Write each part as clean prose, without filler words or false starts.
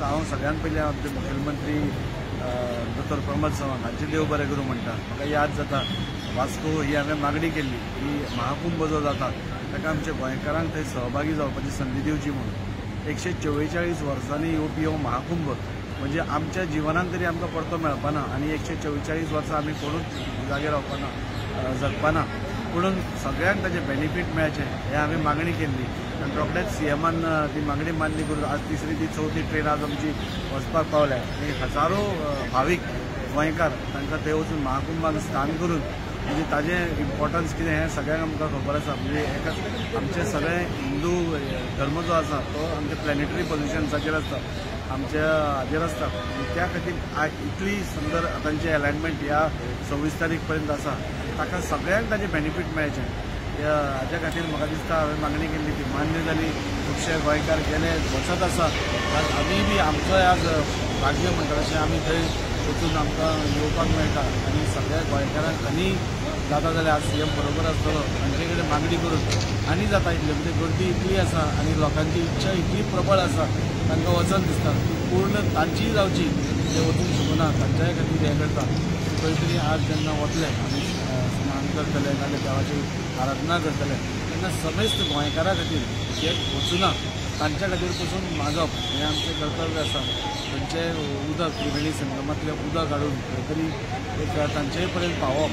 हांव सगळ्यात पयलीं आमचे मुखेलमंत्री डॉ प्रमोद सावंत हांचे देव बरें करूं म्हणटा। म्हाका याद जाता वास्को ही हांवें मागणी केल्ली की महाकुंभ जो जाता ताका आमच्या गोंयकारांक थंय सहभागी जावपाची संदी दिवची म्हणून। 144 वर्सांनी येवपी हो महाकुंभ म्हणजे आमच्या जिवनांत तरी आमकां परतो मेळपाना आनी 144 वर्सां आमी कोणूच जागे रावपाना जगपाना, म्हणून सगळ्यांक ताचें बेनिफीट मेळचें हे हांवें मागणी केल्ली आनी रोखडेच सीएमान ती मागणी मान्य करून आज तिसरी ती चवथी ट्रेन आज आमची वचपाक पावल्या आनी हजारो भावीक गोंयकार तांकां थंय वचून महाकुंभाक स्नान करून म्हणजे ताजें इम्पॉर्टन्स कितें हें सगळ्यांक आमकां खबर आसा। म्हणजे एका आमचे सगळे हिंदू धर्म जो आसा तो आमच्या प्लॅनेटरी पोजिशन्साचेर आसता, आमच्या हाजेर आसता, त्या खातीर इतली सुंदर तांचे अलायनमेंट ह्या 26 तारीख पर्यंत आसा ताका सगळ्यांक ताजें बेनिफीट मेळचें हाज्या खातीर म्हाका दिसता हांवें मागणी केल्ली ती मान्य जाली। खुबशे गोंयकार गेले वचत आसा, आमी बी आमचोय आज भाग्य म्हणटा तशें आमी थंय वचून आमकां येवपाक मेळटा आनी सगळ्या गोंयकारांक आनी जाता जाल्यार आज सीएम बरोबर आसतलो तांचे कडेन मागणी करून आनी जाता इतलें म्हणजे गर्दी इतली आसा आनी लोकांची इच्छा इतली प्रबळ आसा तांकां वचन दिसता पूर्ण तांचीय जावची ते वचूंक शकना तांच्याय खातीर हें करता खंय तरी आज जेन्ना वतले आमी स्नान करतले नाजाल्यार देवाची आराधना करतले तेन्ना समेस्त गोंयकारां खातीर जे वचुना तांच्या खातीर पसून मागप हें आमचें कर्तव्य आसा। तांचें उदक त्रिवेणी संगमांतलें उदक हाडून खंय तरी एक तांचेय पर्यंत पावप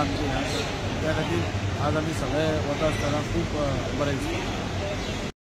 आमचें हें आसा, त्या खातीर आज आमी सगळे वता आसतना खूब बरें दिसता।